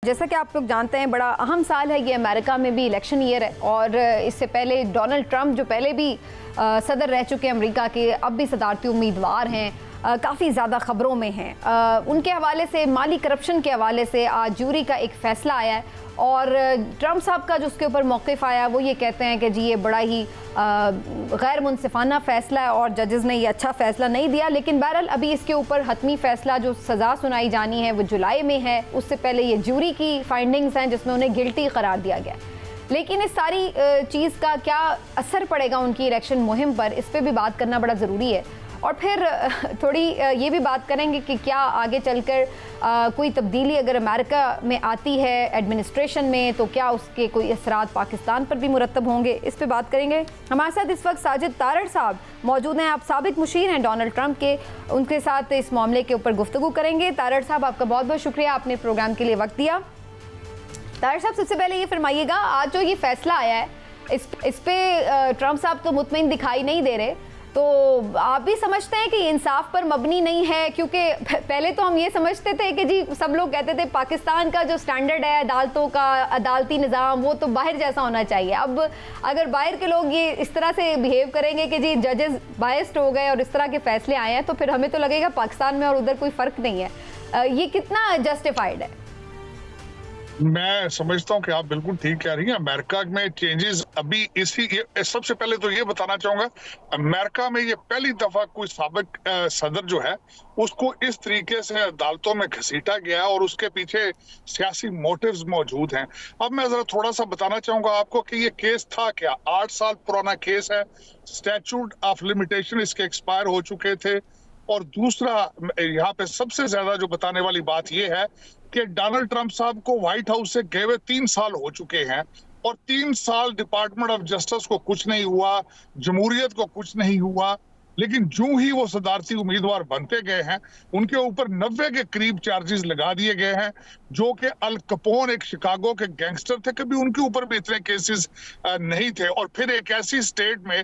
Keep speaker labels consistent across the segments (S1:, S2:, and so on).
S1: जैसा कि आप लोग जानते हैं बड़ा अहम साल है ये, अमेरिका में भी इलेक्शन ईयर है और इससे पहले डोनाल्ड ट्रंप जो पहले भी सदर रह चुके हैं अमेरिका के, अब भी सदारती उम्मीदवार हैं, काफ़ी ज़्यादा ख़बरों में हैं। उनके हवाले से, माली करप्शन के हवाले से आज जूरी का एक फ़ैसला आया है और ट्रंप साहब का जो उसके ऊपर मौक़िफ़ आया वो ये कहते हैं कि जी ये बड़ा ही गैर मुनसिफाना फ़ैसला है और जजेस ने ये अच्छा फ़ैसला नहीं दिया। लेकिन बहरहाल अभी इसके ऊपर हतमी फ़ैसला जो सज़ा सुनाई जानी है वो जुलाई में है। उससे पहले ये जूरी की फाइंडिंग्स हैं जिसमें उन्हें गिल्टी करार दिया गया। लेकिन इस सारी चीज़ का क्या असर पड़ेगा उनकी इलेक्शन मुहिम पर, इस पर भी बात करना बड़ा ज़रूरी है। और फिर थोड़ी ये भी बात करेंगे कि क्या आगे चलकर कोई तब्दीली अगर अमेरिका में आती है एडमिनिस्ट्रेशन में तो क्या उसके कोई असरात पाकिस्तान पर भी मुरतब होंगे, इस पे बात करेंगे। हमारे साथ इस वक्त साजिद तारड़ साहब मौजूद हैं, आप साबिक मुशीर हैं डोनाल्ड ट्रंप के, उनके साथ इस मामले के ऊपर गुफ्तगू करेंगे। तारड़ साहब आपका बहुत बहुत शुक्रिया, आपने प्रोग्राम के लिए वक्त दिया। तारड़ साहब सबसे पहले ये फरमाइएगा, आज जो ये फैसला आया है इस पे ट्रंप साहब तो मुतमईन दिखाई नहीं दे रहे, तो आप भी समझते हैं कि इंसाफ पर मबनी नहीं है? क्योंकि पहले तो हम ये समझते थे कि जी सब लोग कहते थे पाकिस्तान का जो स्टैंडर्ड है अदालतों का, अदालती निज़ाम, वो तो बाहर जैसा होना चाहिए। अब अगर बाहर के लोग ये इस तरह से बिहेव करेंगे कि जी जजेस बायस्ड हो गए और इस तरह के फैसले आए हैं, तो फिर हमें तो लगेगा पाकिस्तान में और उधर कोई फ़र्क नहीं है। ये कितना जस्टिफाइड है?
S2: मैं समझता हूं कि आप बिल्कुल ठीक कह रही हैं। अमेरिका में चेंजेस अभी सबसे पहले तो ये बताना चाहूंगा, अमेरिका में ये पहली दफा कोई साबिक सदर जो है उसको इस तरीके से अदालतों में घसीटा गया और उसके पीछे सियासी मोटिव्स मौजूद हैं। अब मैं जरा थोड़ा सा बताना चाहूंगा आपको कि ये केस था क्या। 8 साल पुराना केस है, स्टैट्यूट ऑफ लिमिटेशन इसके एक्सपायर हो चुके थे। और दूसरा यहाँ पे सबसे ज्यादा जो बताने वाली बात यह है कि डोनाल्ड ट्रंप साहब को व्हाइट हाउस से गए हुए 3 साल हो चुके हैं और 3 साल डिपार्टमेंट ऑफ जस्टिस को कुछ नहीं हुआ, जमहूरियत को कुछ नहीं हुआ। लेकिन जो ही वो सदारती उम्मीदवार बनते गए हैं उनके ऊपर 90 के करीब चार्जेस लगा दिए गए हैं, जो कि अल कपोन एक शिकागो के गैंगस्टर थे, कभी उनके ऊपर भी इतने केसेस नहीं थे। और फिर एक ऐसी स्टेट में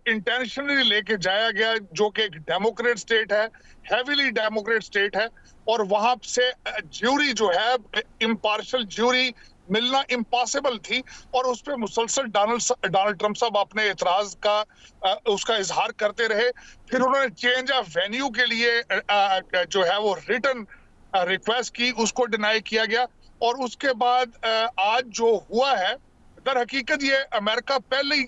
S2: इंटेंशनली लेके जाया गया जो कि एक डेमोक्रेट स्टेट है, हैवीली डेमोक्रेट स्टेट है, और वहां से ज्यूरी जो है, इम्पार्शियल ज्यूरी मिलना इम्पॉसिबल थी। और उस पर मुसलसल डोनाल्ड ट्रंप साहब अपने एतराज का उसका इजहार करते रहे। फिर उन्होंने चेंज ऑफ वेन्यू के लिए जो है वो रिटन रिक्वेस्ट की, उसको डिनाई किया गया। और उसके बाद आज जो हुआ है, दर हकीकत ये अमेरिका पहले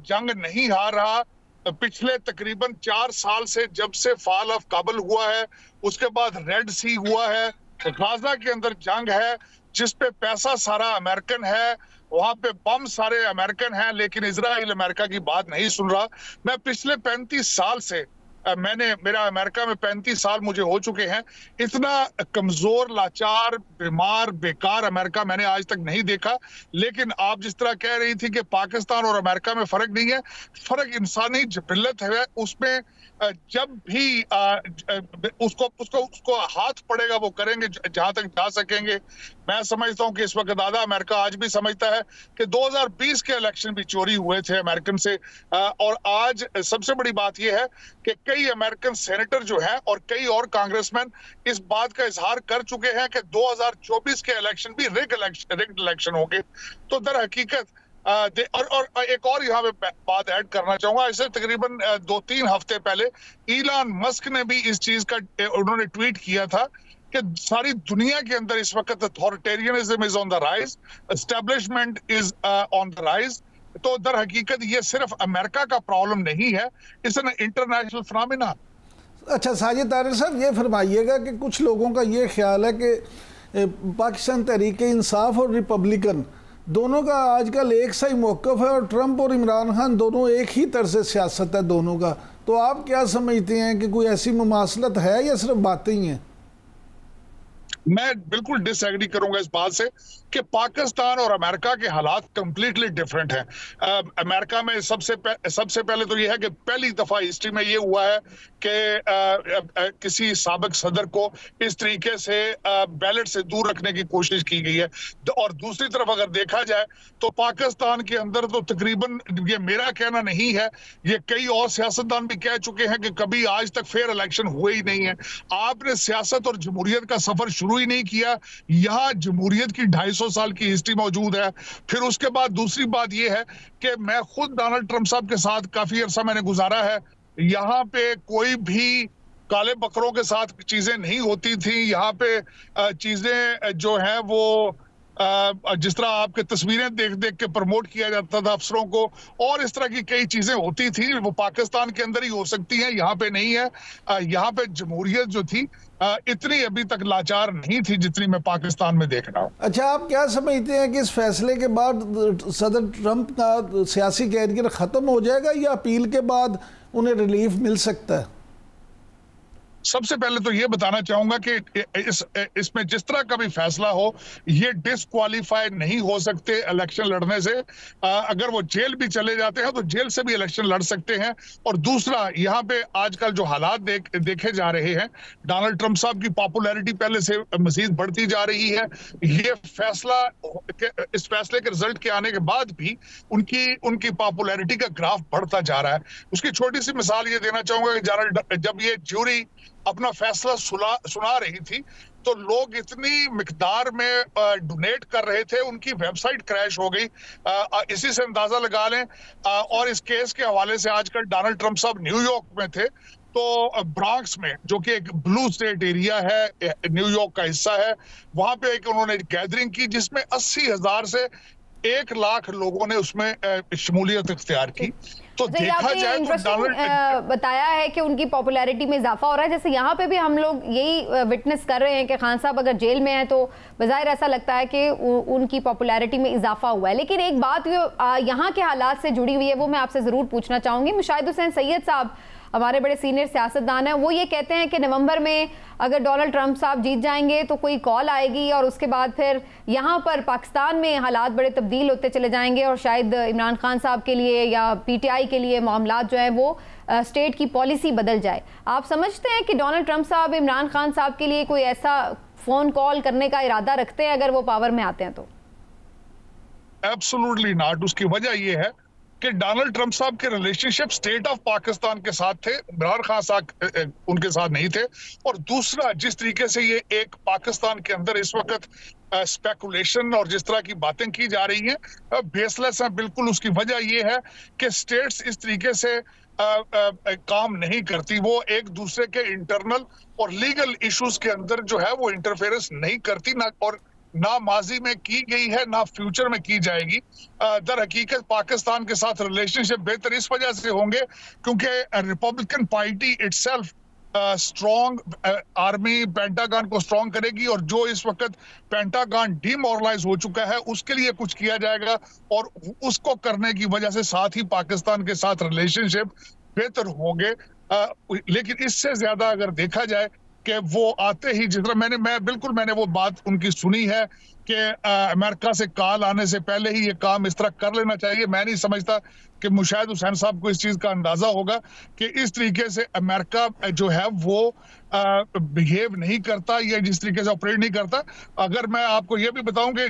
S2: जंग नहीं हार रहा। पिछले तकरीबन 4 साल से, जब से फॉल ऑफ काबुल हुआ है, उसके बाद रेड सी हुआ है, गाजा के अंदर जंग है जिसपे पैसा सारा अमेरिकन है, वहां पे बम सारे अमेरिकन हैं, लेकिन इजराइल अमेरिका की बात नहीं सुन रहा। मैं पिछले 35 साल से मेरा अमेरिका में 35 साल मुझे हो चुके हैं, इतना कमजोर, लाचार, बीमार, बेकार अमेरिका मैंने आज तक नहीं देखा। लेकिन आप जिस तरह कह रही थी कि पाकिस्तान और अमेरिका में फर्क नहीं है, फर्क इंसानी जिबिल्लत है। उसमें जब भी उसको हाथ पड़ेगा वो करेंगे जहां तक जा सकेंगे। मैं समझता हूं कि इस वक्त आधा अमेरिका आज भी समझता है कि 2020 के इलेक्शन भी चोरी हुए थे अमेरिकन से। और आज सबसे बड़ी बात यह है कि कई अमेरिकन सेनेटर जो हैं और कई और कांग्रेसमैन इस बात का इजहार कर चुके हैं कि 2024 के इलेक्शन भी रिग्ड इलेक्शन होंगे। तो दर हकीकत और एक और यहाँ पे बात ऐड करना चाहूंगा, ऐसे तकरीबन 2-3 हफ्ते पहले इलान मस्क ने भी इस चीज का उन्होंने ट्वीट किया था कि सारी दुनिया के अंदर इस वक्त authoritarianism is on the rise, establishment is on the rise. तो दर हकीकत ये सिर्फ अमेरिका का प्रॉब्लम नहीं है, इट्स एन इंटरनेशनल फिनोमेना।
S3: अच्छा साजिद तारड़ साहब, ये फरमाइएगा कि कुछ लोगों का ये ख्याल है कि पाकिस्तान तहरीक इंसाफ और रिपब्लिकन दोनों का आजकल एक सा ही मौक़िफ़ है और ट्रंप और इमरान खान दोनों एक ही तरह से सियासत है दोनों का। तो आप क्या समझते हैं कि कोई ऐसी मुमासलत है या सिर्फ बातें ही हैं?
S2: मैं बिल्कुल डिसएग्री करूंगा इस बात से कि पाकिस्तान और अमेरिका के हालात कंप्लीटली डिफरेंट हैं। अमेरिका में सबसे पहले तो यह है कि पहली दफा हिस्ट्री में यह हुआ है कि किसी साबिक सदर को इस तरीके से बैलेट से दूर रखने की कोशिश की गई है। और दूसरी तरफ अगर देखा जाए तो पाकिस्तान के अंदर तो तकरीबन, ये मेरा कहना नहीं है, ये कई और सियासतदान भी कह चुके हैं कि कभी आज तक फेयर इलेक्शन हुए ही नहीं है। आपने सियासत और जमहूरियत का सफर शुरू शुरू ही नहीं किया। यहाँ जमहूरियत की 250 साल की हिस्ट्री मौजूद है। फिर उसके बाद दूसरी बात यह है कि मैं खुद डोनाल्ड ट्रंप साहब के साथ काफी अरसा मैंने गुजारा है। यहाँ पे कोई भी काले बकरों के साथ चीजें नहीं होती थी। यहाँ पे चीजें जो है वो जिस तरह आपके तस्वीरें देख देख के प्रमोट किया जाता था अफसरों को, और इस तरह की कई चीजें होती थी, वो पाकिस्तान के अंदर ही हो सकती हैं, यहाँ पे नहीं है। यहाँ पे जमहूरियत जो थी इतनी अभी तक लाचार नहीं थी जितनी मैं पाकिस्तान में देख रहा हूँ।
S3: अच्छा, आप क्या समझते हैं कि इस फैसले के बाद सदर ट्रंप का सियासी कैरियर खत्म हो जाएगा या अपील के बाद उन्हें रिलीफ मिल सकता है?
S2: सबसे पहले तो ये बताना चाहूंगा कि इसमें जिस तरह का भी फैसला हो, ये डिस्क्वालीफाई नहीं हो सकते इलेक्शन लड़ने से। अगर वो जेल भी चले जाते हैं तो जेल से भी इलेक्शन लड़ सकते हैं। और दूसरा, यहाँ पे आजकल जो हालात देखे जा रहे हैं, डोनाल्ड ट्रंप साहब की पॉपुलैरिटी पहले से मजीद बढ़ती जा रही है। ये फैसला, इस फैसले के रिजल्ट के आने के बाद भी उनकी पॉपुलैरिटी का ग्राफ बढ़ता जा रहा है। उसकी छोटी सी मिसाल ये देना चाहूंगा कि जब ये ज्यूरी अपना फैसला सुना रही थी तो लोग इतनी मिकदार में डोनेट कर रहे थे, उनकी वेबसाइट क्रैश हो गई। इसी से अंदाजा लगा लें। और इस केस के हवाले से आजकल डोनाल्ड ट्रंप साहब न्यूयॉर्क में थे, तो ब्रॉन्क्स में, जो कि एक ब्लू स्टेट एरिया है, न्यूयॉर्क का हिस्सा है, वहां पे एक उन्होंने गैदरिंग की जिसमें 80,000 से 1 लाख लोगों ने उसमें शमूलियत इख्तियार की। तो देखा जाए तो डोनाल्ड
S1: बताया है कि उनकी पॉपुलैरिटी में इजाफा हो रहा है। जैसे यहाँ पे भी हम लोग यही विटनेस कर रहे हैं कि खान साहब अगर जेल में हैं तो बज़ाहिर ऐसा लगता है कि उनकी पॉपुलैरिटी में इजाफा हुआ है। लेकिन एक बात यहाँ के हालात से जुड़ी हुई है, वो मैं आपसे ज़रूर पूछना चाहूँगी। मुशाहिद हुसैन सैयद साहब हमारे बड़े सीनियर सियासतदान हैं, वो ये कहते हैं कि नवंबर में अगर डोनाल्ड ट्रंप साहब जीत जाएंगे तो कोई कॉल आएगी और उसके बाद फिर यहाँ पर पाकिस्तान में हालात बड़े तब्दील होते चले जाएंगे और शायद इमरान खान साहब के लिए या पीटीआई के लिए मामलात जो है वो स्टेट की पॉलिसी बदल जाए। आप समझते हैं कि डोनाल्ड ट्रंप साहब इमरान खान साहब के लिए कोई ऐसा फ़ोन कॉल करने का इरादा रखते हैं अगर वो पावर में आते हैं तो?
S2: Absolutely not. उसकी वजह यह है कि डोनाल्ड ट्रंप साहब के रिलेशनशिप स्टेट ऑफ पाकिस्तान के साथ थे, इमरान खान साहब उनके साथ नहीं थे। और दूसरा, जिस तरीके से ये एक पाकिस्तान के अंदर इस वक्त स्पेकुलेशन और जिस तरह की बातें की जा रही हैं बेसलेस हैं बिल्कुल। उसकी वजह ये है कि स्टेट्स इस तरीके से काम नहीं करती, वो एक दूसरे के इंटरनल और लीगल इश्यूज के अंदर जो है वो इंटरफेरेंस नहीं करती, ना माजी में की गई है ना फ्यूचर में की जाएगी। दर हकीकत पाकिस्तान के साथ रिलेशनशिप बेहतर इस वजह से होंगे क्योंकि Republican party itself strong army pentagon को स्ट्रॉन्ग करेगी और जो इस वक्त पेंटागन डिमोरलाइज हो चुका है उसके लिए कुछ किया जाएगा और उसको करने की वजह से साथ ही पाकिस्तान के साथ रिलेशनशिप बेहतर होंगे। लेकिन इससे ज्यादा अगर देखा जाए कि वो आते ही जिस तरह मैंने वो बात उनकी सुनी है कि अमेरिका से कॉल आने से पहले ही ये काम इस तरह कर लेना चाहिए। मैं नहीं समझता कि मुशाहिद हुसैन साहब को इस चीज का अंदाजा होगा कि इस तरीके से अमेरिका जो है वो बिहेव नहीं करता या जिस तरीके से ऑपरेट नहीं करता। अगर मैं आपको ये भी बताऊं कि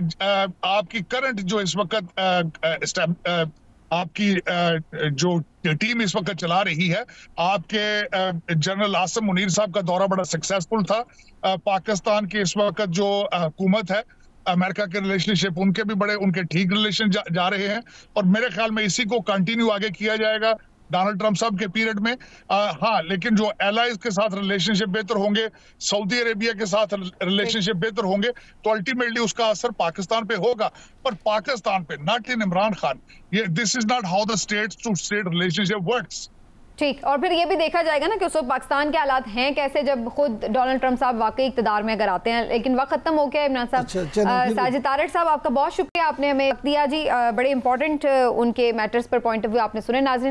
S2: आपकी करंट जो इस वक्त आपकी जो टीम इस वक्त चला रही है, आपके जनरल आसिम मुनीर साहब का दौरा बड़ा सक्सेसफुल था। पाकिस्तान की इस वक्त जो हुकूमत है, अमेरिका के रिलेशनशिप उनके भी बड़े उनके ठीक रिलेशन जा रहे हैं और मेरे ख्याल में इसी को कंटिन्यू आगे किया जाएगा डोनाल्ड ट्रंप साहब के पीरियड में। हाँ, लेकिन जो एलाइज के साथ रिलेशनशिप बेहतर होंगे, सऊदी अरेबिया के साथ रिलेशनशिप बेहतर होंगे तो अल्टीमेटली उसका असर पाकिस्तान पे होगा, पर पाकिस्तान पे, नॉट इन इमरान खान। ये this is not how the state to state relationship works.
S1: ठीक, और फिर ये भी देखा जाएगा ना कि उस वक्त पाकिस्तान के हालात हैं कैसे जब खुद डोनाल्ड ट्रंप साहब वाकई इक़्तिदार में अगर आते हैं। लेकिन वक्त खत्म हो गया इमरान साहब। साजिद तारिक साहब, आपका बहुत शुक्रिया, आपने हमें दिया जी। बड़े इंपॉर्टेंट उनके मैटर्स पर पॉइंट ऑफ व्यू आपने सुने। नाज़रीन,